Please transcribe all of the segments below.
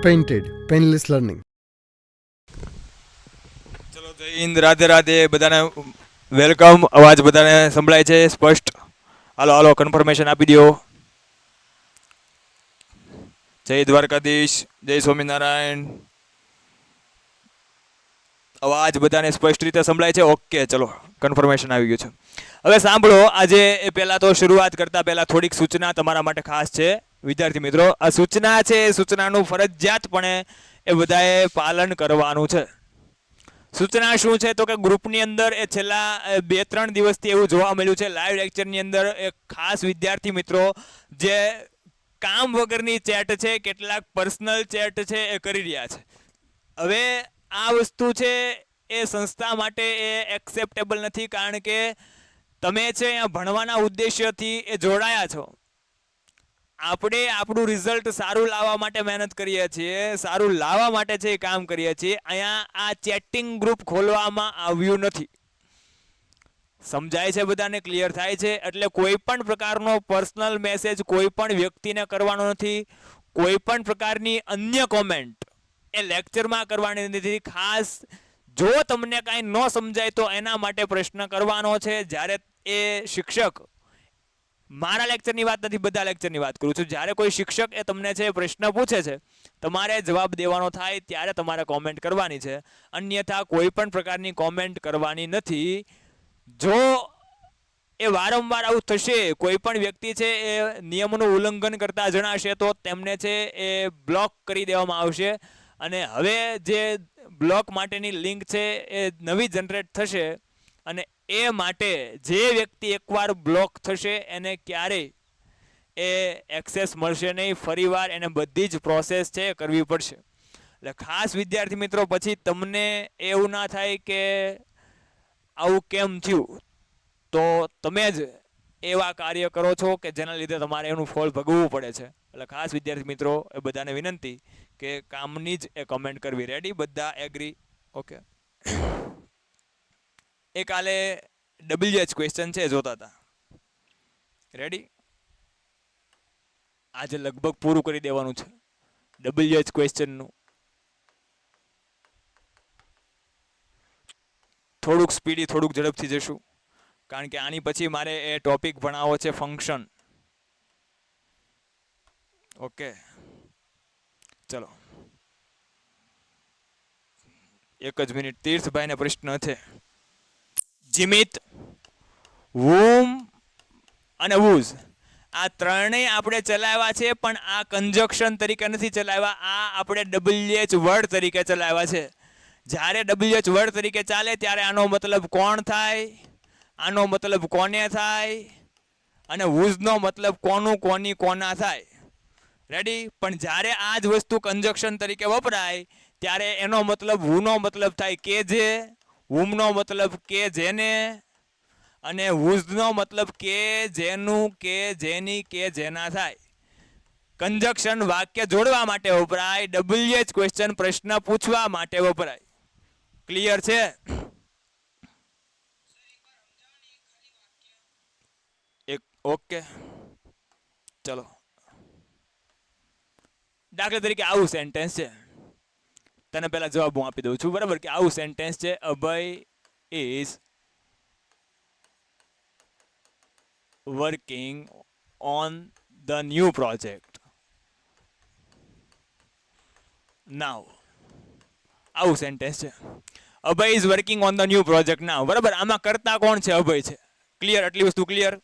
Painted, Painless Learning. ચલો જય હિન્દ, રાધે રાધે, બધાને વેલકમ. અવાજ બધાને સંભળાય છે સ્પષ્ટ? હાલો હાલો કન્ફર્મેશન આપી દો. જય દ્વારકાધીશ, જય સ્વામિનારાયણ. અવાજ બધાને સ્પષ્ટ રીતે સંભળાય છે? ઓકે, ચલો કન્ફર્મેશન આવી ગયું છે. હવે સાંભળો, આજે પહેલાં તો શરૂઆત કરતાં પહેલાં થોડીક સૂચના તમારા માટે ખાસ છે વિદ્યાર્થી મિત્રો. આ સૂચના છે, એ સૂચનાનું ફરજિયાતપણે એ બધાએ પાલન કરવાનું છે. સૂચના શું છે તો કે ગ્રુપની અંદર એ છેલ્લા 2-3 દિવસથી એવું જોવા મળ્યું છે લાઈવ લેક્ચરની અંદર એક ખાસ વિદ્યાર્થી મિત્રો જે કામ વગરની ચેટ છે, કેટલાક પર્સનલ ચેટ છે એ કરી રહ્યા છે. હવે આ વસ્તુ છે એ સંસ્થા માટે એ એક્સેપ્ટેબલ નથી, કારણ કે તમે છે અહીંયા ભણવાના ઉદ્દેશ્યથી એ જોડાયા છો. આપણે આપણું રિઝલ્ટ સારું લાવવા માટે મહેનત કરીએ છીએ, સારું લાવવા માટે છે એ કામ કરીએ છીએ. અહીંયા આ ચેટિંગ ગ્રુપ ખોલવામાં આવ્યું નથી. સમજાય છે બધાને? ક્લિયર થાય છે? એટલે કોઈ પણ પ્રકારનો પર્સનલ મેસેજ કોઈ પણ વ્યક્તિને કરવાનો નથી. કોઈ પણ પ્રકારની અન્ય કોમેન્ટ એ લેક્ચરમાં કરવાની નથી. ખાસ જો તમને કાંઈ ન સમજાય તો એના માટે પ્રશ્ન કરવાનો છે. જ્યારે એ શિક્ષક, મારા લેક્ચરની વાત નથી, બધા લેક્ચરની વાત કરું છું, જ્યારે કોઈ શિક્ષક એ તમને છે પ્રશ્ન પૂછે છે, તમારે જવાબ દેવાનો થાય ત્યારે તમારે કોમેન્ટ કરવાની છે. અન્યથા કોઈ પણ પ્રકારની કોમેન્ટ કરવાની નથી. જો એ વારંવાર આવું થશે, કોઈ પણ વ્યક્તિ છે એ નિયમોનું ઉલ્લંઘન કરતા જણાશે તો તેમને છે એ બ્લોક કરી દેવામાં આવશે. અને હવે જે બ્લોક માટેની લિંક છે એ નવી જનરેટ થશે, અને એ માટે જે વ્યક્તિ એકવાર બ્લોક થશે એને ક્યારેય એ એક્સેસ મળશે નહીં. ફરીવાર એને બધી જ પ્રોસેસ છે કરવી પડશે. એટલે ખાસ વિદ્યાર્થી મિત્રો, પછી તમને એવું ના થાય કે આવું કેમ થયું, તો તમે જ એવા કાર્ય કરો છો કે જેના લીધે તમારે એનું ફળ ભોગવવું પડે છે. એટલે ખાસ વિદ્યાર્થી મિત્રો એ બધાને વિનંતી કે કામની જ એ કમેન્ટ કરવી. રેડી? બધા એગ્રી? ઓકે. એ કાલે WH ક્વેશ્ચન છે જોતા હતા. રેડી? આજે લગભગ પૂરું કરી દેવાનું છે WH ક્વેશ્ચનનું. થોડુંક સ્પીડી, થોડુંક ઝડપથી જશું, કારણ કે આની પછી મારે એ ટોપિક ભણાવવો છે ફંક્શન. ઓકે, ચલો એક જ મિનિટ. તીર્થભાઈને પ્રશ્ન છે. જીમિત, વૂમ અને વૂઝ આ ત્રણેય આપણે ચલાવ્યા છે, પણ આ કંજક્શન તરીકે નથી ચલાવ્યા. આ આપણે WH વર્ડ તરીકે ચલાવ્યા છે. જ્યારે WH વર્ડ તરીકે ચાલે ત્યારે આનો મતલબ કોણ થાય, આનો મતલબ કોને થાય, અને વૂઝનો મતલબ કોનું, કોની, કોના થાય. રેડી? પણ જ્યારે આ જ વસ્તુ કંજક્શન તરીકે વપરાય ત્યારે એનો મતલબ હુનો મતલબ થાય કે જે, હુમનો મતલબ કે જેને, અને હુઝનો મતલબ કે જેનું, કે જેની, કે જેના થાય. કંજક્શન વાક્ય જોડવા માટે વપરાય, WH ક્વેશ્ચન પ્રશ્ન પૂછવા માટે વપરાય. ક્લિયર છે? એક ઓકે, ચલો. દાખલા તરીકે આવું સેન્ટેન્સ છે, તને પહેલા જવાબ હું આપી દઉં છું, બરાબર? કે આવું સેન્ટેન્સ છે, Abhay is working on the new project now. આવું સેન્ટેન્સ છે, Abhay is working on the new project now. બરાબર? આમાં કરતા કોણ છે? અભય છે. ક્લિયર? આટલી વસ્તુ ક્લિયર?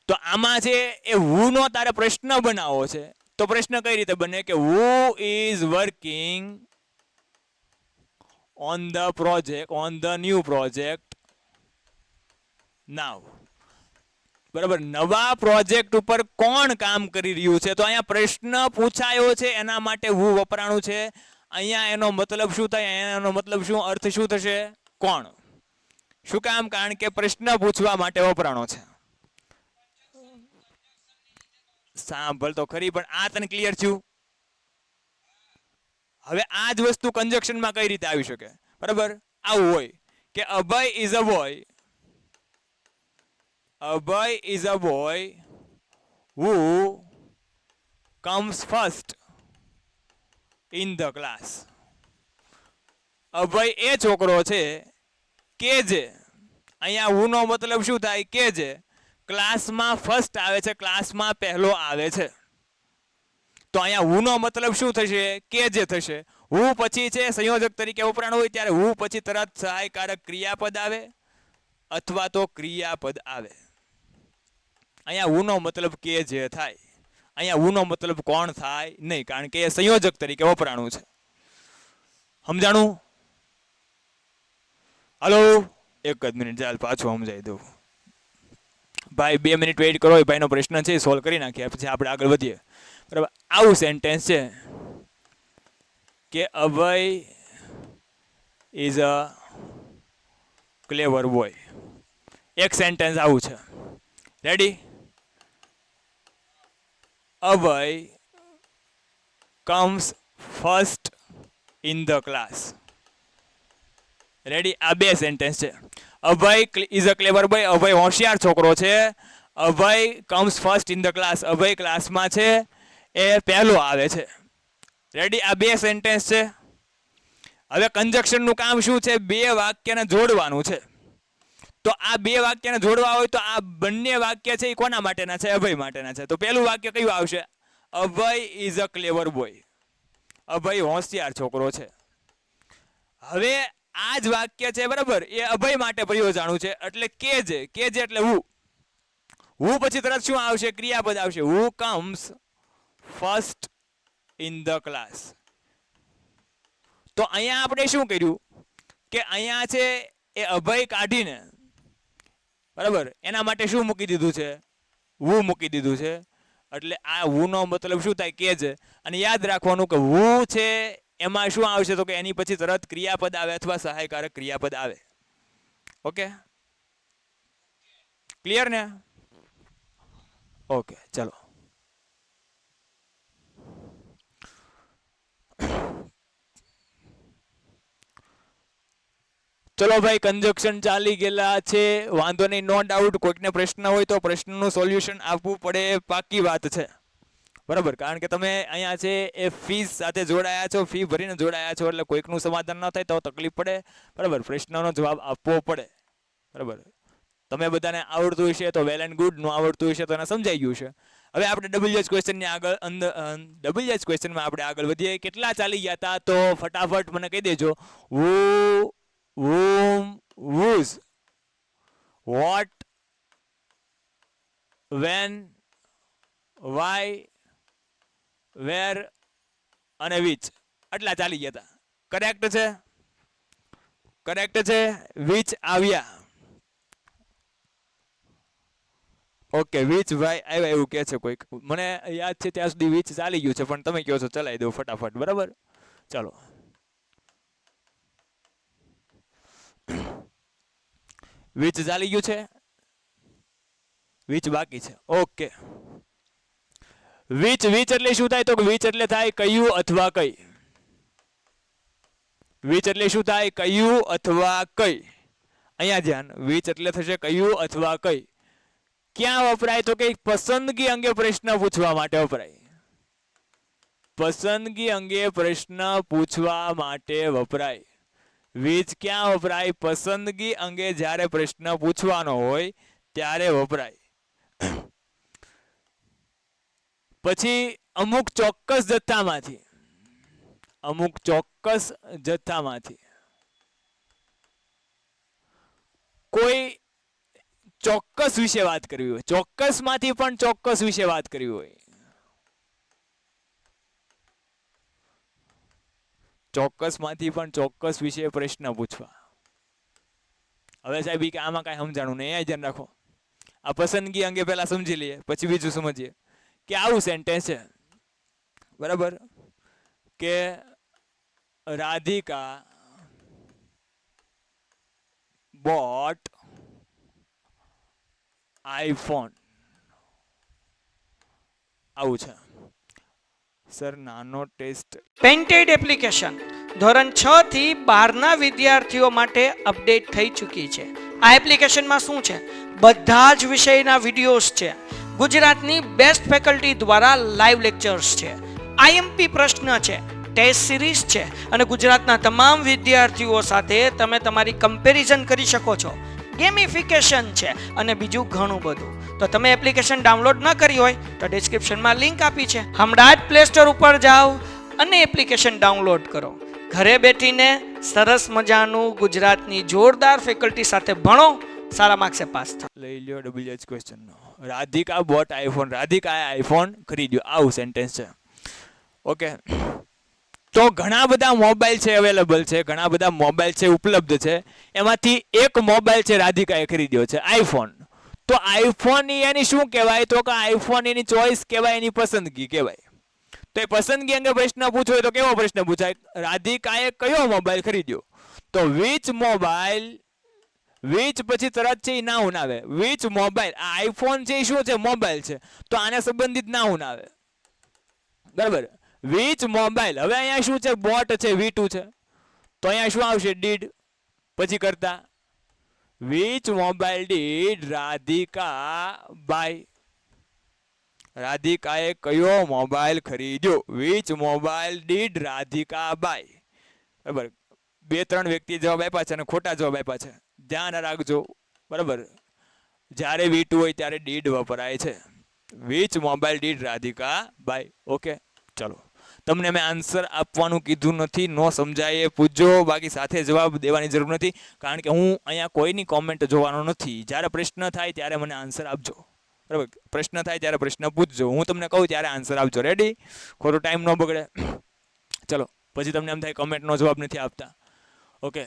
તો આમાં છે એ હુ નો તારે પ્રશ્ન બનાવવો છે. તો પ્રશ્ન કઈ રીતે બને કે who is working on the project, on the new project now. બરાબર? નવા પ્રોજેક્ટ ઉપર કોણ કામ કરી રહ્યું છે? તો અહીંયા પ્રશ્ન પૂછાયો છે એના માટે હુ વપરાણું છે. અહીંયા એનો મતલબ શું થાય? એનો મતલબ શું, અર્થ શું થશે? કોણ. શું કામ? કારણ કે પ્રશ્ન પૂછવા માટે વપરાણો છે. સાંભળ તો ખરી, પણ આ તને ક્લિયર થયું? હવે આ જ વસ્તુ કંજક્શનમાં કઈ રીતે આવી શકે? બરાબર? આવું હોય કે Abhay is a boy, Abhay is a boy who comes first. In the class. Abhay એ છોકરો છે કે જે, અહીંયા હું નો મતલબ શું થાય કે જે ક્લાસમાં ફર્સ્ટ આવે છે, ક્લાસમાં પહેલો આવે છે. તો અહીંયા હું નો મતલબ શું થશે કે જે થશે. હું પછી છે સંયોજક તરીકે વપરાણ હોય ત્યારે હું પછી તરત સહાયકારક ક્રિયાપદ આવે અથવા તો ક્રિયાપદ આવે. અહીંયા હું નો મતલબ કે જે થાય, અહીંયા હું નો મતલબ કોણ થાય નહીં, કારણ કે એ સંયોજક તરીકે વપરાણું છે. સમજાણું? હલો, એક જ મિનિટ ચાલ પાછું સમજાવી દઉં. ભાઈ 2 મિનિટ વેઇટ કરો, ભાઈનો પ્રશ્ન છે સોલ્વ કરી નાખીએ પછી આપણે આગળ વધીએ. બરાબર, આવું સેન્ટેન્સ છે કે Abhay is a clever boy. એક સેન્ટેન્સ આવું છે. Ready? Abhay comes first in the class. Ready? આ બે સેન્ટેન્સ છે. Abhay is a clever boy, અભય હોશિયાર છોકરો છે. Abhay comes first in the class, Abhay ક્લાસમાં છે એ પહેલો આવે છે. રેડી? આ બે સેન્ટેન્સ છે. હવે કન્જક્શનનું કામ શું છે? બે વાક્યને જોડવાનું છે. તો આ બે વાક્યને જોડવા હોય તો આ બંને વાક્ય છે એ કોના માટેના છે? અભય માટેના છે. તો પહેલું વાક્ય કયું આવશે? અભય ઇઝ અ ક્લેવર બોય, અભય હોશિયાર છોકરો છે. હવે આ જ વાક્ય છે બરાબર, એ અભય માટે પ્રયોજાણું છે એટલે કે જે એટલે હું પછી તરત શું આવશે? ક્રિયાપદ આવશે. Who comes first in the class. તો અહીંયા આપણે શું કર્યું કે અહીંયા છે એ અભય કાઢીને બરાબર એના માટે શું મૂકી દીધું છે? હું મૂકી દીધું છે. એટલે આ હું નો મતલબ શું થાય? કે જે. અને યાદ રાખવાનું કે હું છે એમાં શું આવશે તો કે એની પછી તરત ક્રિયાપદ આવે અથવા સહાયકારક ક્રિયાપદ આવે. ઓકે, ક્લિયર ને? ઓકે, ચલો. ચલો ભાઈ, કન્જક્શન ચાલી ગયેલા છે, વાંધો નહીં, નો ડાઉટ. કોઈકને પ્રશ્ન હોય તો પ્રશ્નનું સોલ્યુશન આપવું પડે, પાકી વાત છે. બરાબર, કારણ કે તમે અહીંયા છે એ ફીસ સાથે જોડાયા છો, ફી ભરીને જોડાયા છો, એટલે કોઈકનું સમાધાન ન થાય તો તકલીફ પડે. બરાબર, પ્રશ્નનો જવાબ આપવો પડે. બરાબર, તમે બધાને આવડતું હશે તો વેલ એન્ડ ગુડ, નો આવડતું હશે તો એને સમજાઈ ગયું છે. હવે આપણે ડબલ્યુએચ ક્વેશ્ચનની આગળ ડબલ્યુએચ ક્વેશ્ચનમાં આપણે આગળ વધીએ. કેટલા ચાલી ગયા હતા તો ફટાફટ મને કહી દેજો. who, whom, whose, what, when, why, where અને which. આટલા ચાલી ગયા હતા. કરેક્ટ છે? કરેક્ટ છે. which આવ્યા. ઓકે, which ભાઈ આવ્યા એવું કહે છે કોઈક. મને યાદ છે ત્યાં સુધી which ચાલી ગયું છે, પણ તમે કહો છો ચલાવી દો ફટાફટ. બરાબર, ચાલો. which ચાલી ગયું છે, which બાકી છે. ઓકે, which એટલે શું થાય? તો which એટલે થાય કયું અથવા કઈ. which એટલે શું થાય? કયું અથવા કઈ. અહીંયા ધ્યાન, which એટલે થશે કયું અથવા કઈ. ક્યાં વપરાય? તો કે પસંદગી અંગે પ્રશ્ન પૂછવા માટે વપરાય. પસંદગી અંગે પ્રશ્ન પૂછવા માટે વપરાય. which ક્યાં વપરાય? પસંદગી અંગે જ્યારે પ્રશ્ન પૂછવાનો હોય ત્યારે વપરાય. પછી અમુક ચોક્કસ જથ્થામાંથી, અમુક ચોક્કસ જથ્થામાંથી કોઈ ચોક્કસ વિશે વાત કરવી હોય, ચોક્કસમાંથી પણ ચોક્કસ વિશે વાત કરવી હોય, ચોક્કસમાંથી પણ ચોક્કસ વિશે પ્રશ્ન પૂછવા. હવે સાહેબ કે આમાં કાંઈ સમજાણું નહીં, એ ધ્યાન રાખો. આ પસંદગી અંગે પહેલા સમજી લઈએ પછી બીજું સમજીએ. કે આવું સેન્ટેન્સ છે બરાબર, કે રાધિકા બોટ આઈફોન. આવું છે સર. નાનો ટેસ્ટ. પેન્ટેડ એપ્લિકેશન ધોરણ 6 થી 12ના વિદ્યાર્થીઓ માટે અપડેટ થઈ ચૂકી છે. આ એપ્લિકેશનમાં શું છે? બધા જ વિષયના વિડીયોઝ છે. ગુજરાતની બેસ્ટ ફેકલ્ટી દ્વારા લાઈવ લેક્ચર્સ છે. આઈએમપી પ્રશ્ન છે. ટેસ્ટ સિરીઝ છે અને ગુજરાતના તમામ વિદ્યાર્થીઓ સાથે તમે તમારી કમ્પેરિઝન કરી શકો છો. ગેમિફિકેશન છે અને બીજું ઘણું બધું. તો તમે એપ્લિકેશન ડાઉનલોડ ન કરી હોય તો ડિસ્ક્રિપ્શનમાં લિંક આપી છે. હમણાં જ પ્લે સ્ટોર ઉપર જાઓ અને એપ્લિકેશન ડાઉનલોડ કરો. ઘરે બેઠીને સરસ મજાનું ગુજરાતની જોરદાર ફેકલ્ટી સાથે ભણો, સારા માર્ક્સે પાસ થાઓ. લઈ લ્યો WH ક્વેશ્ચન નો. Radhika bought iPhone. રાધિકાએ આઈફોન ખરીદ્યો, આવું સેન્ટેન્સ છે. ઓકે, તો ઘણા બધા મોબાઈલ છે અવેલેબલ છે, ઘણા બધા મોબાઈલ છે ઉપલબ્ધ છે. એમાંથી એક મોબાઈલ છે રાધિકાએ ખરીદ્યો છે, આઈફોન. તો આઈફોન એની શું કહેવાય? તો કે આઈફોન એની ચોઈસ કહેવાય, એની પસંદગી કહેવાય. તો એ પસંદગી અંગે પ્રશ્ન પૂછો હોય તો કેવો પ્રશ્ન પૂછાય? રાધિકાએ કયો મોબાઈલ ખરીદ્યો? તો વિચ મોબાઈલ, વિચ પછી તરત છે એ નાઉન આવે. વિચ મોબાઈલ, આ આઈફોન છે એ શું છે? મોબાઈલ છે. તો આને સંબંધિત નાઉન આવે, બરાબર. Which mobile. હવે અહીંયા શું છે? બોટ છે, V2 છે. તો અહીંયા શું આવશે? ડીડ પછી કરતા. Which mobile did Radhika buy? રાધિકાએ કયો મોબાઈલ ખરીદ્યો? Which mobile did Radhika buy? બરાબર. 2-3 વ્યક્તિ જવાબ આપ્યા છે અને ખોટા જવાબ આપ્યા છે, ધ્યાન રાખજો, બરાબર. જ્યારે V2 હોય ત્યારે ડીડ વપરાય છે. Which mobile did Radhika buy. Okay, ચલો. તમને મેં આન્સર આપવાનું કીધું નથી, નો સમજાય એ પૂછજો, બાકી સાથે જવાબ દેવાની જરૂર નથી, કારણ કે હું અહીંયા કોઈની કોમેન્ટ જોવાનો નથી. જ્યારે પ્રશ્ન થાય ત્યારે મને આન્સર આપજો, બરાબર. પ્રશ્ન થાય ત્યારે પ્રશ્ન પૂછજો, હું તમને કહું ત્યારે આન્સર આપજો. રેડી? ખોટો ટાઈમ ન બગડે. ચલો, પછી તમને એમ થાય કમેન્ટનો જવાબ નથી આપતા. ઓકે,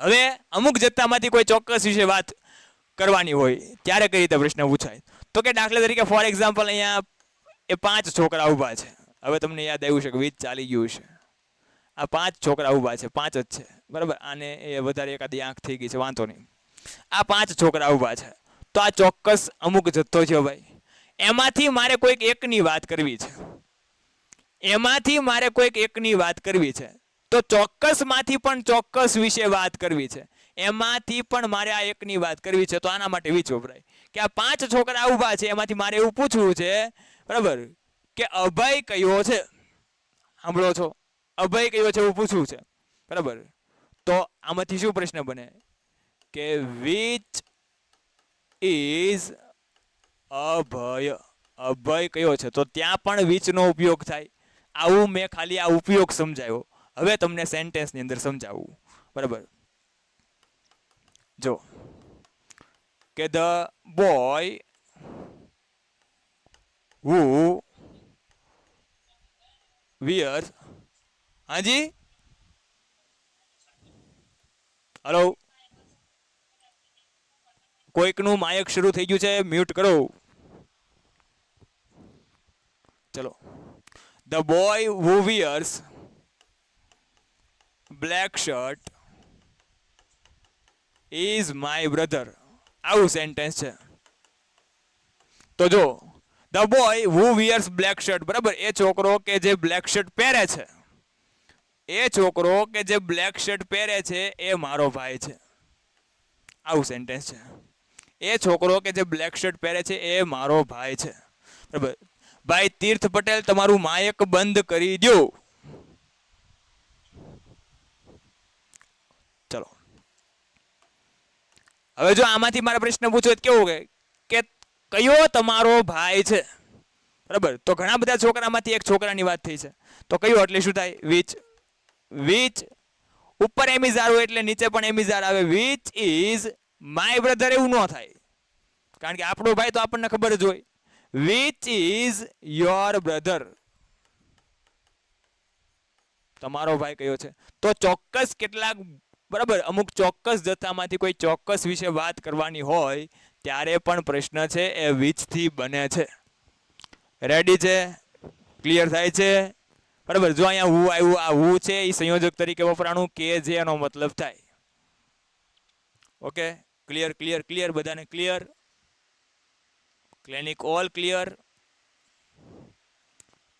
હવે અમુક જથ્થામાંથી કોઈ ચોક્કસ વિશે વાત કરવાની હોય ત્યારે કઈ રીતે પ્રશ્ન પૂછાય? તો કે દાખલા તરીકે ફોર એક્ઝામ્પલ અહીંયા એ 5 છોકરા ઊભા છે. હવે તમને યાદ આવ્યું છે કે વીજ ચાલી ગયું છે. આ 5 છોકરા ઊભા છે, 5 જ છે, બરાબર. આને એ વધારે એકાદી આંખ થઈ ગઈ છે, વાંધો નહીં. આ 5 છોકરા ઊભા છે. તો આ ચોક્કસ અમુક જથ્થો છે ભાઈ. એમાંથી મારે કોઈક એકની વાત કરવી છે. એમાંથી મારે કોઈક એકની વાત કરવી છે. તો ચોક્કસમાંથી પણ ચોક્કસ વિશે વાત કરવી છે. એમાંથી પણ મારે આ એકની વાત કરવી છે. તો આના માટે વિચ વપરાય કે આ 5 છોકરા ઊભા છે, એમાંથી મારે એવું પૂછવું છે, બરાબર, કે અભય કયો છે? સાંભળો છો? અભય કયો છે એવું પૂછવું છે, બરાબર. તો આમાંથી શું પ્રશ્ન બને કે વિચ ઇઝ અભય? અભય કયો છે? તો ત્યાં પણ વિચનો ઉપયોગ થાય. આવું મેં ખાલી આ ઉપયોગ સમજાયો. હવે તમને સેન્ટેન્સની અંદર સમજાવું, બરાબર. જો કે ધ બોય who wears, હાજી, હલો, કોઈકનું માયક શરૂ થઈ ગયું છે, મ્યુટ કરો. ચલો. The boy who wears black shirt is my brother. આવું સેન્ટેન્સ છે. તો જો the boy who wears black shirt, બરાબર, એ છોકરો કે જે બ્લેક શર્ટ પહેરે છે, એ છોકરો કે જે બ્લેક શર્ટ પહેરે છે એ મારો ભાઈ છે. આવું સેન્ટેન્સ છે. એ છોકરો કે જે બ્લેક શર્ટ પહેરે છે એ મારો ભાઈ છે, બરાબર. ભાઈ તીર્થ પટેલ, તમારું માયક બંધ કરી દો. ચલો, હવે જો આમાંથી મારા પ્રશ્ન પૂછો કેવું કે કયો તમારો ભાઈ છે, બરાબર. તો ઘણા બધા છોકરામાંથી એક છોકરાની વાત થઈ છે. તો કયો એટલે શું થાય? વિચ. વિચ ઉપર એમિઝાર હોય એટલે નીચે પણ એમિઝાર આવે. વિચ ઇઝ માય બ્રધર એવું ન થાય, કારણ કે આપણો ભાઈ તો આપણને ખબર જ હોય. વિચ ઇઝ યોર બ્રધર, તમારો ભાઈ કયો છે? તો ચોક્કસ કેટલાક, બરાબર, અમુક ચોક્કસ જથ્થામાંથી કોઈ ચોક્કસ વિશે વાત કરવાની હોય ત્યારે પણ પ્રશ્ન છે એ વિચથી બને છે. રેડી છે? ક્લિયર થાય છે? બરાબર. જો અહીંયા હું આવ્યું, આ હું છે એ સંયોજક તરીકે વપરાણું, કે જે એનો મતલબ થાય. ઓકે, ક્લિયર ક્લિયર ક્લિયર, બધાને clear? Clinic all clear?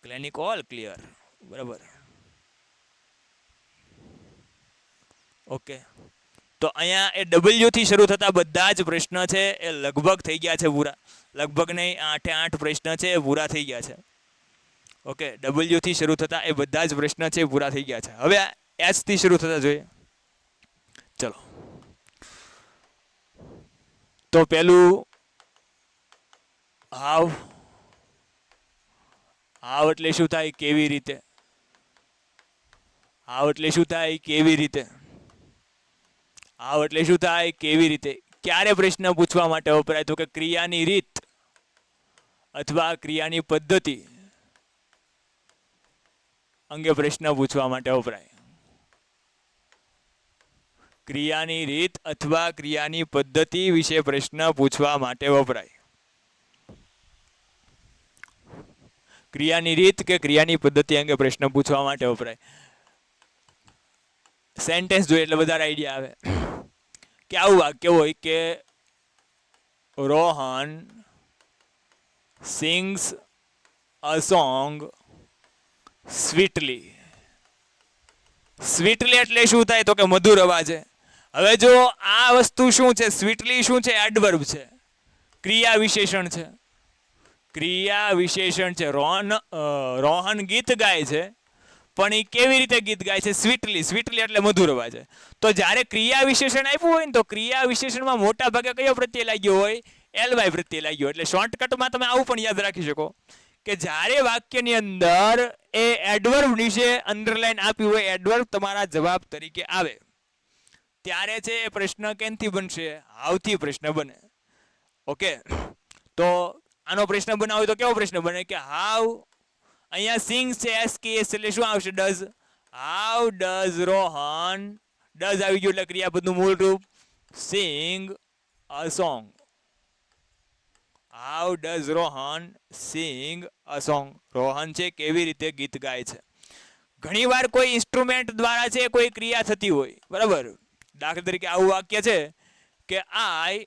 Clinic all clear, બરાબર. ઓકે, તો અહીંયા એ W થી શરૂ થતા બધા જ પ્રશ્ન છે એ લગભગ થઈ ગયા છે પૂરા. લગભગ નહીં, 8 પ્રશ્ન છે એ પૂરા થઈ ગયા છે. ઓકે, ડબલ્યુ થી શરૂ થતા એ બધા જ પ્રશ્ન છે પૂરા થઈ ગયા છે. હવે એચ થી શરૂ થતા જોઈએ. ચલો, તો પેલું હાવ. હાવ એટલે શું થાય? કેવી રીતે. હાવ એટલે શું થાય? કેવી રીતે. હાવ એટલે શું થાય? કેવી રીતે. ક્યારે પ્રશ્ન પૂછવા માટે વપરાય? તો કે ક્રિયાની રીત અથવા ક્રિયાની પદ્ધતિ અંગે પ્રશ્ન પૂછવા માટે વપરાય. ક્રિયાની રીત અથવા ક્રિયાની પદ્ધતિ વિશે પ્રશ્ન પૂછવા માટે વપરાય. ક્રિયાની રીત કે ક્રિયાની પદ્ધતિ અંગે પ્રશ્ન પૂછવા માટે વપરાય. સેન્ટેન્સ જોઈએ એટલે વધારે આઈડિયા આવે કે આવું વાક્ય હોય કે રોહન સિંગ્સ અ સોંગ સ્વીટલી. સ્વીટલી એટલે શું થાય? તો કે મધુર અવાજે. હવે જો આ વસ્તુ શું છે? સ્વીટલી શું છે? એડવર્બ છે, ક્રિયા વિશેષણ છે. ક્રિયા વિશેષણ છે. રોહન ગીત ગાય છે, પણ એ કેવી રીતે ગીત ગાય છે? સ્વીટલી. સ્વીટલી એટલે મધુર અવાજે. તો જ્યારે ક્રિયા વિશેષણ આપ્યું હોય ને, તો ક્રિયા વિશેષણમાં મોટા ભાગે કયો પ્રત્યય લાગ્યો હોય? એલવાય પ્રત્યય લાગ્યો. એટલે શોર્ટકટમાં તમે આવું પણ યાદ રાખી શકો કે જ્યારે વાક્યની અંદર એ એડવર્બ વિશે અંડરલાઈન આપ્યું હોય, એડવર્બ તમારા જવાબ તરીકે આવે, ત્યારે છે એ પ્રશ્ન કેનથી બનશે? હાવથી પ્રશ્ન બને. ઓકે, તો આનો પ્રશ્ન બનાવો તો કેવો પ્રશ્ન બને કે હાવ. અહીંયા સિંગ્સ છે, SKS એટલે શું આવશે? Does. How does Rohan. Does આવી ગયું એટલે ક્રિયાપદનું મૂળ રૂપ sing a song. How does Rohan sing a song. Rohan છે કેવી રીતે ગીત ગાય છે. ઘણી વાર કોઈ ઇન્સ્ટ્રુમેન્ટ દ્વારા છે કોઈ ક્રિયા થતી હોય, બરાબર. દાખલા તરીકે આવું વાક્ય છે કે I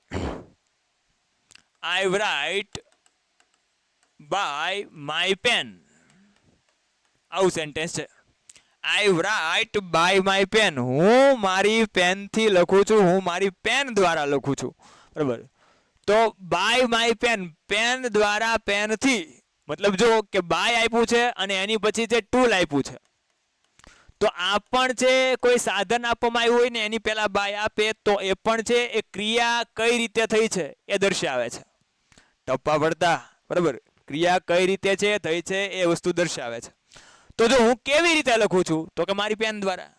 write by my pen. આવું સેન્ટેન્સ છે. I write by my pen. હું મારી પેનથી લખું છું, હું મારી પેન દ્વારા લખું છું, બરાબર. તો બાય માય પેન, પેન દ્વારા, પેનથી, મતલબ જો કે બાય આપ્યું છે અને એની પછી જે ટૂલ આપ્યું છે, તો આ પણ છે કોઈ સાધન આપવામાં આવ્યું હોય ને એની પહેલા બાય આપે તો એ પણ છે એ ક્રિયા કઈ રીતે થઈ છે એ દર્શાવે છે. ટપ્પા પડતા, બરાબર. ક્રિયા કઈ રીતે છે થઈ છે એ વસ્તુ દર્શાવે છે. તો જો હું કેવી રીતે લખું છું તો કે મારી પેન દ્વારા.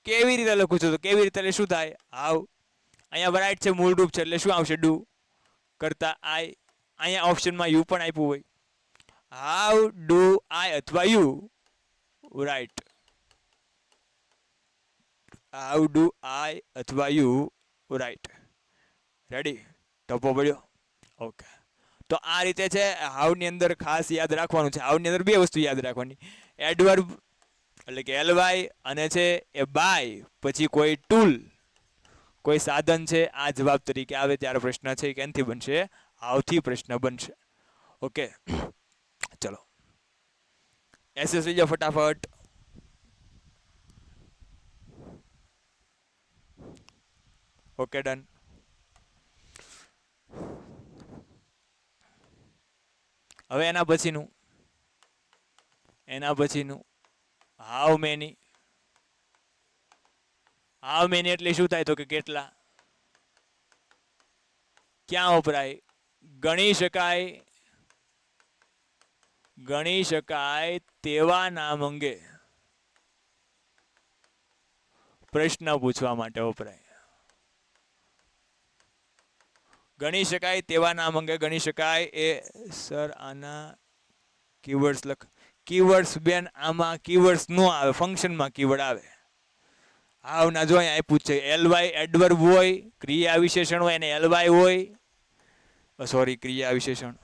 કેવી રીતે લખું છું તો કેવી રીતે એટલે શું થાય? હાવ. અહીંયા રાઈટ છે, મૂળ રૂપ છે એટલે શું આવશે? ડુ. કરતા આઈ. અહીંયા ઓપ્શનમાં યુ પણ આપ્યું હોય. હાઉ ડુ આઈ અથવા યુ રાઈટ. હાઉ ડુ આઈ અથવા યુ રાઈટ. રેડી? ટપ્પો પડ્યો? ઓકે. તો આ રીતે છે હાઉની અંદર ખાસ યાદ રાખવાનું છે. હાઉની અંદર બે વસ્તુ યાદ રાખવાની. એડવર્બ એટલે કે એલવાય, અને છે એ બાય પછી કોઈ ટૂલ, કોઈ સાધન છે, આ જવાબ તરીકે આવે ત્યારે પ્રશ્ન છે કેનથી બનશે? હાવથી પ્રશ્ન બનશે. ઓકે, ચલો એસએસ લઈ જાઓ ફટાફટ. Okay, done. હવે એના પછીનું હાઉ મેની. હાઉ મેની એટલે શું થાય તો કે કેટલા. ક્યાં વપરાય? ગણી શકાય તેવા નામ અંગે પ્રશ્ન પૂછવા માટે વપરાય. ગણી શકાય તેવા નામ અંગે. ગણી શકાય એ સર આના કીવર્ડ્સ લખ. કીવર્ડ્સ બેન આમાં કીવર્ડ્સ નો આવે, ફંક્શનમાં કીવર્ડ આવે. હાવ ના જો અહીંયા આપ્યું છે એલવાય એડવર્બ હોય, ક્રિયા વિશેષણ હોય અને એલવાય હોય. સોરી, ક્રિયા વિશેષણ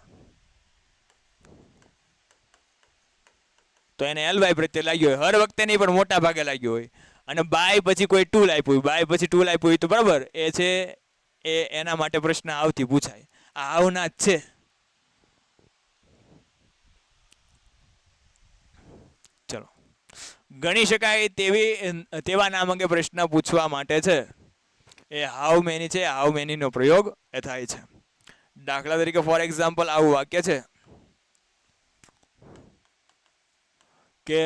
તો એને એલવાય પ્રત્યે લાગ્યો હોય. હર વખતે નહીં પણ મોટા ભાગે લાગ્યો હોય. અને બાય પછી કોઈ ટૂલ આપ્યું હોય, બાય પછી ટૂલ આપ્યું હોય તો બરાબર એ છે એ એના માટે પ્રશ્ન આવતી પૂછાય. આ આવના જ છે. ચલો, ગણી શકાય તેવા નામ અંગે પ્રશ્ન પૂછવા માટે છે એ હાઉ મેની છે. હાઉ મેની નો પ્રયોગ એ થાય છે. દાખલા તરીકે ફોર એક્ઝામ્પલ આવું વાક્ય છે કે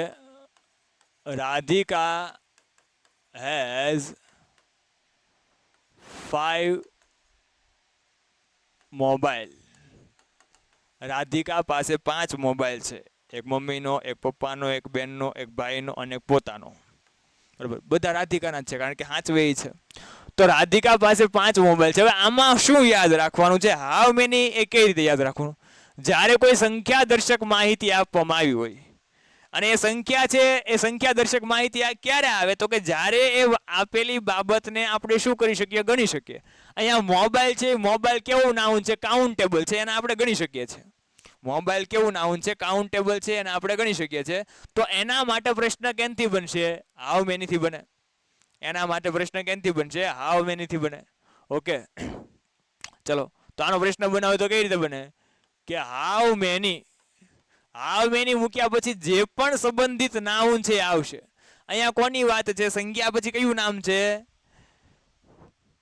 રાધિકા હેઝ 5 મોબાઈલ. રાધિકા પાસે 5 મોબાઈલ છે. એક મમ્મીનો, એક પપ્પાનો, એક બેનનો, એક ભાઈનો અને એક પોતાનો. બરાબર, બધા રાધિકાના જ છે કારણ કે હાચવે ઈ છે. તો રાધિકા પાસે 5 મોબાઈલ છે. હવે આમાં શું યાદ રાખવાનું છે? હાઉ મેની એ કઈ રીતે યાદ રાખવાનું? જ્યારે કોઈ સંખ્યા દર્શક માહિતી આપવામાં આવી હોય અને એ સંખ્યા છે, એ સંખ્યા દર્શક માહિતી આ ક્યારે આવે? તો કે જ્યારે એ આપેલી બાબતને આપણે શું કરી શકીએ? ગણી શકીએ. અહીંયા મોબાઈલ છે, મોબાઈલ કેવું નાઉન છે? કાઉન્ટેબલ છે, એને આપણે ગણી શકીએ છીએ. મોબાઈલ કેવું નાઉન છે? કાઉન્ટેબલ છે, એને આપણે ગણી શકીએ છીએ. તો એના માટે પ્રશ્ન કેનથી બનશે? હાઉ મેનીથી બને. એના માટે પ્રશ્ન કેનથી બનશે? હાઉ મેનીથી બને. ઓકે, ચલો. તો આનો પ્રશ્ન બનાવે તો કઈ રીતે બને? કે હાઉ મેની, હાઉ મેની મૂક્યા પછી જે પણ સંબંધિત નાઉન છે આવશે. અહીંયા કોની વાત છે? સંખ્યા પછી કયું નામ છે?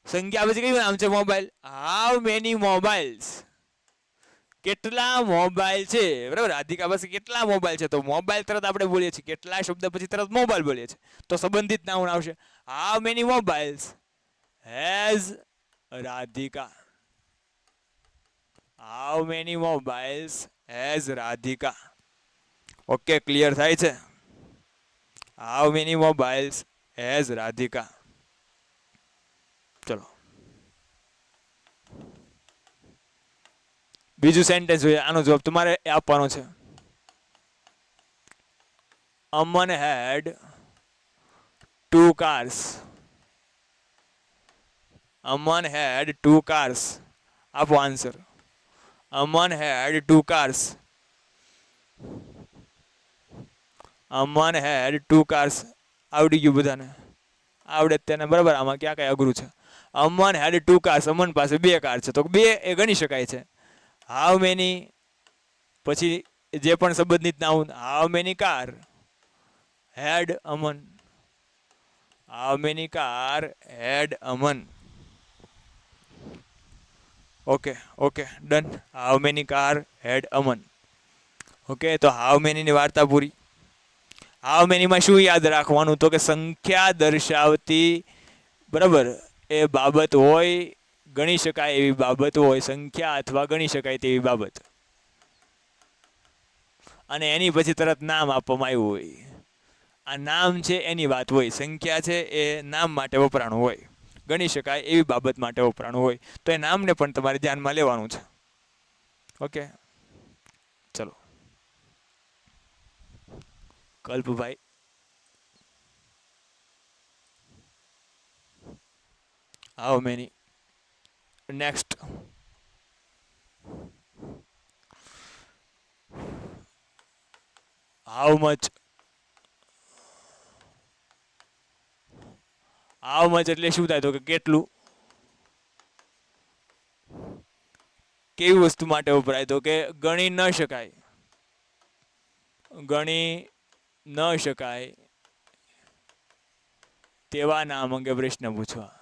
સંખ્યા પછી કયું નામ છે? મોબાઈલ. હાઉ મેની મોબાઈલ્સ, કેટલા મોબાઈલ છે? બરાબર, રાધિકા પાસે કેટલા મોબાઈલ છે? તો મોબાઈલ તરત આપણે બોલીએ છીએ, કેટલા શબ્દ પછી તરત મોબાઈલ બોલીએ છીએ, તો સંબંધિત નાઉન આવશે. How many mobiles has Radhika? How many mobiles has Radhika? Okay, clear થાય છે? How many mobiles has Radhika? ચલો બીજું સેન્ટેન્સ જોઈએ. આનો જવાબ તમારે આપવાનો છે. અમન હેડ 2 cars. અમન હેડ 2 cars. આપો આન્સર. અમન હેડ 2 cars. અમન હેડ 2 cars. આવડી ગયું બધાને? આવડે તેને બરાબર. આમાં ક્યાં કઈ અઘરું છે? અમન હેડ 2 cars. અમન પાસે 2 કાર છે, તો 2 એ ગણી શકાય છે. હાઉ મેની પછી જે પણ સંબંધિત noun, how many car had Aman? How many car had Aman? Okay, okay, done. How many car had Aman? Okay, તો હાઉ મેનીની વાર્તા પૂરી. હાઉ મેનીમાં શું યાદ રાખવાનું? તો કે સંખ્યા દર્શાવતી, બરાબર, એ બાબત હોય, ગણી શકાય એવી બાબત હોય, સંખ્યા અથવા ગણી શકાય તેવી બાબત, અને એની પછી તરત નામ આપવામાં આવ્યું હોય. આ નામ છે એની વાત હોય. સંખ્યા છે એ નામ માટે વપરાણું હોય, ગણી શકાય એવી બાબત માટે વપરાણું હોય. તો એ નામને પણ તમારે ધ્યાનમાં લેવાનું છે. ઓકે, ચલો. Kalpbhai, how many? Next. How much? How much એટલે શું થાય? તો કે કેટલું. કેવી વસ્તુ માટે વપરાય? તો કે ગણી ન શકાય, ગણી ન શકાય તેવા નામ અંગે પ્રશ્ન પૂછવા.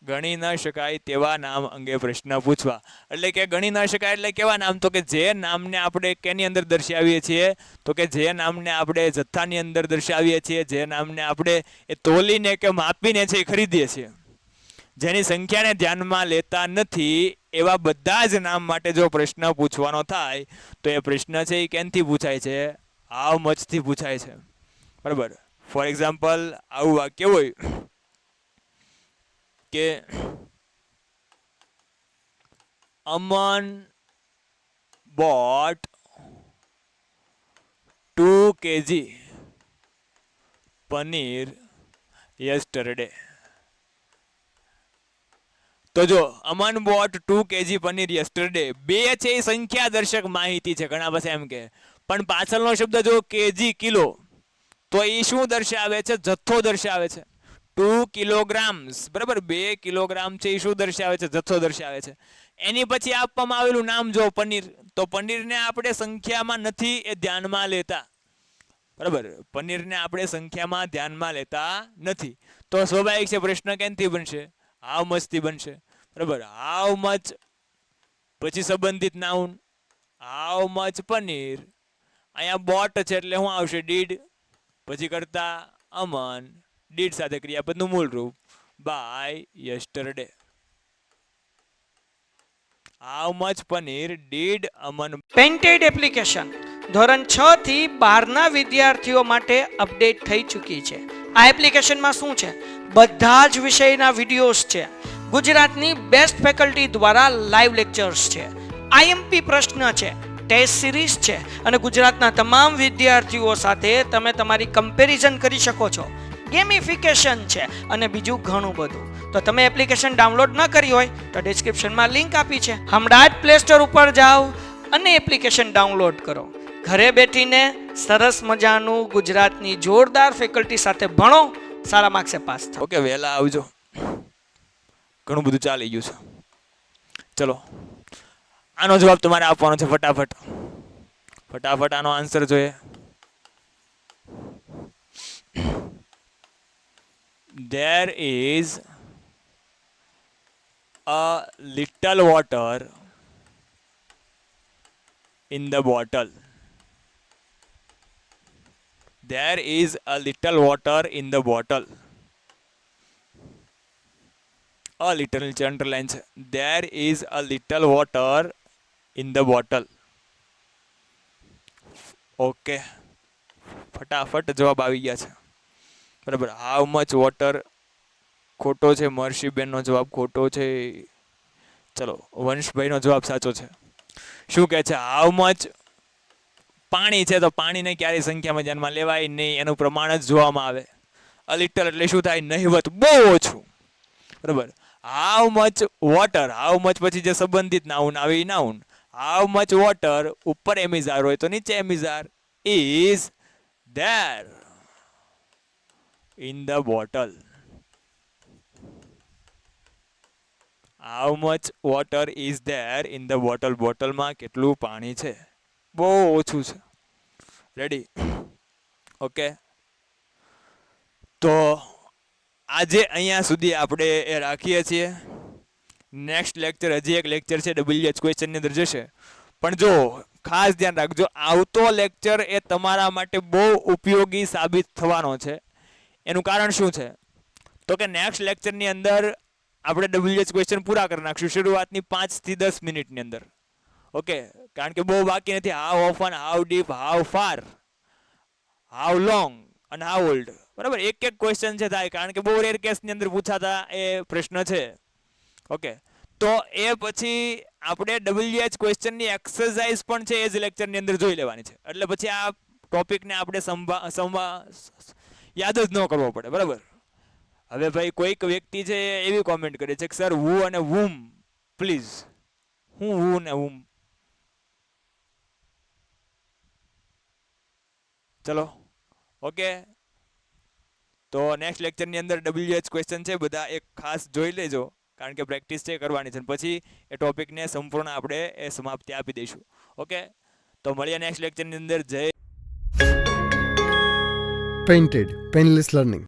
ગણી ન શકાય તેવા નામ અંગે પ્રશ્ન પૂછવા. એટલે કે ગણી ન શકાય એટલે કેવા નામ? તો કે જે નામને આપણે કેની અંદર દર્શાવીએ છીએ? તો કે જે નામને આપણે જથ્થાની અંદર દર્શાવીએ છીએ, જે નામને આપણે એ તોલીને કે માપીને છે એ ખરીદીએ છીએ, જેની સંખ્યાને ધ્યાનમાં લેતા નથી, એવા બધા જ નામ માટે જો પ્રશ્ન પૂછવાનો થાય તો એ પ્રશ્ન છે એ કેનથી પૂછાય છે? હાઉ મચથી પૂછાય છે. બરાબર. ફોર એક્ઝામ્પલ, આવું વાક્ય હોય કે અમન bought 2 kg પનીર yesterday. તો જો અમન bought 2 kg પનીર yesterday, બે છે એ સંખ્યા દર્શક માહિતી છે. ઘણા પાસે એમ કે, પણ પાછળનો શબ્દ જો કેજી, કિલો, તો એ શું દર્શાવે છે? જથ્થો દર્શાવે છે. 2 kilograms, બરાબર, 2 કિલોગ્રામ છે એ શું દર્શાવે છે? જથ્થો દર્શાવે છે. એની પછી આપવામાં આવેલું નામ જો પનીર, તો પનીરને આપણે સંખ્યામાં નથી એ ધ્યાનમાં લેતા. બરાબર, પનીરને આપણે સંખ્યામાં ધ્યાનમાં લેતા નથી. તો સ્વાભાવિક છે પ્રશ્ન કેનથી બનશે? હાઉ મચ થી બનશે. બરાબર, હાઉ મચ પછી સંબંધિત નાઉન હાઉ મચ પનીર, અહીંયા બોટ છે એટલે શું આવશે ડીડ, પછી કરતા અમન, ડીડ સાથે ક્રિયાપદનું મૂળ રૂપ by yesterday. How much paneer did Aman. Painted application ધોરણ 6 થી 12ના વિદ્યાર્થીઓ માટે અપડેટ થઈ ચૂકી છે. આ એપ્લિકેશનમાં શું છે? બધા જ વિષયના વિડીયોઝ છે. ગુજરાતની બેસ્ટ ફેકલ્ટી દ્વારા લાઈવ લેક્ચર્સ છે. આઈએમપી પ્રશ્ન છે, ટેસ્ટ સિરીઝ છે અને ગુજરાતના તમામ વિદ્યાર્થીઓ સાથે તમે તમારી કમ્પેરિઝન કરી શકો છો. ગેમિફિકેશન છે અને બીજું ઘણું બધું. તો તમે એપ્લિકેશન ડાઉનલોડ ન કરી હોય તો ડિસ્ક્રિપ્શનમાં લિંક આપી છે. હમણાં જ પ્લે સ્ટોર ઉપર જાઓ અને એપ્લિકેશન ડાઉનલોડ કરો. ઘરે બેઠીને સરસ મજાનું ગુજરાતની જોરદાર ફેકલ્ટી સાથે ભણો, સારા માર્ક્સે પાસ થાઓ. ઓકે, વહેલા આવજો, ઘણું બધું ચાલી ગયું છે. ચલો, આનો જવાબ તમારે આપવાનો છે ફટાફટ. ફટાફટ આનો આન્સર જોઈએ. There is a little water in the bottle. There is a little water in the bottle. A little નીચે underline છે. There is a little water in the bottle. Okay, ફટાફટ જવાબ આવી ગયા છે. બરાબર. હાઉ મચ વોટર ખોટો છે, મર્ષીબેનનો જવાબ ખોટો છે. ચલો, વંશભાઈનો જવાબ સાચો છે. શું કહે છે? હાઉ મચ પાણી છે તો પાણીને ક્યારેય સંખ્યામાં ધ્યાનમાં લેવાય નહીં, એનું પ્રમાણ જ જોવામાં આવે. અ લિટલ એટલે શું થાય? નહિવત, બહુ ઓછું. બરાબર. How much water, how much પછી જે સંબંધિત નાઉન આવે એ નાઉન. હાઉ મચ વોટર ઉપર એમિઝાર હોય તો નીચે એમિઝાર is there in the bottle. How much water is there in the bottle? બોટલમાં કેટલું પાણી છે? બહુ ઓછું છે. રેડી? ઓકે, તો આજે અહીંયા સુધી આપણે એ રાખીએ છીએ. નેક્સ્ટ લેક્ચર, હજી એક લેક્ચર છે WH ક્વેશ્ચનની અંદર જશે. પણ જો ખાસ ધ્યાન રાખજો, આવતો લેક્ચર એ તમારા માટે બહુ ઉપયોગી સાબિત થવાનો છે. એનું કારણ શું છે? તો કે નેક્સ્ટ લેક્ચરની અંદર આપણે WH ક્વેશ્ચન પૂરા કરી નાખશું શરૂઆતની 5 થી 10 મિનિટની અંદર. ઓકે, કારણ કે બહુ બાકી નથી. How often, how deep, how far, how long અને હાઉ ઓલ્ડ. બરાબર, એક એક ક્વેશ્ચન છે થાય, કારણ કે બહુ રેર કેસની અંદર પૂછાતા એ પ્રશ્ન છે. ઓકે, તો એ પછી આપણે WH ક્વેશ્ચનની એક્સરસાઇઝ પણ છે એ જ લેક્ચરની અંદર જોઈ લેવાની છે. એટલે પછી આ ટોપિકને આપણે યાદ જ ન કરવો પડે. બરાબર. હવે ભાઈ કોઈક વ્યક્તિ છે એવી કોમેન્ટ કરે છે કે સર વુ અને વુમ પ્લીઝ. હું વુ ને વુમ? ચલો, ઓકે, તો નેક્સ્ટ લેક્ચરની અંદર WH ક્વેશ્ચન છે બધા એક ખાસ જોઈ લેજો, કારણ કે પ્રેક્ટિસ છે કરવાની છે. પછી એ ટોપિકને સંપૂર્ણ આપણે એ સમાપ્તિ આપી દઈશું. ઓકે, તો મળીએ નેક્સ્ટ લેક્ચરની અંદર. જય Painted, Painless Learning.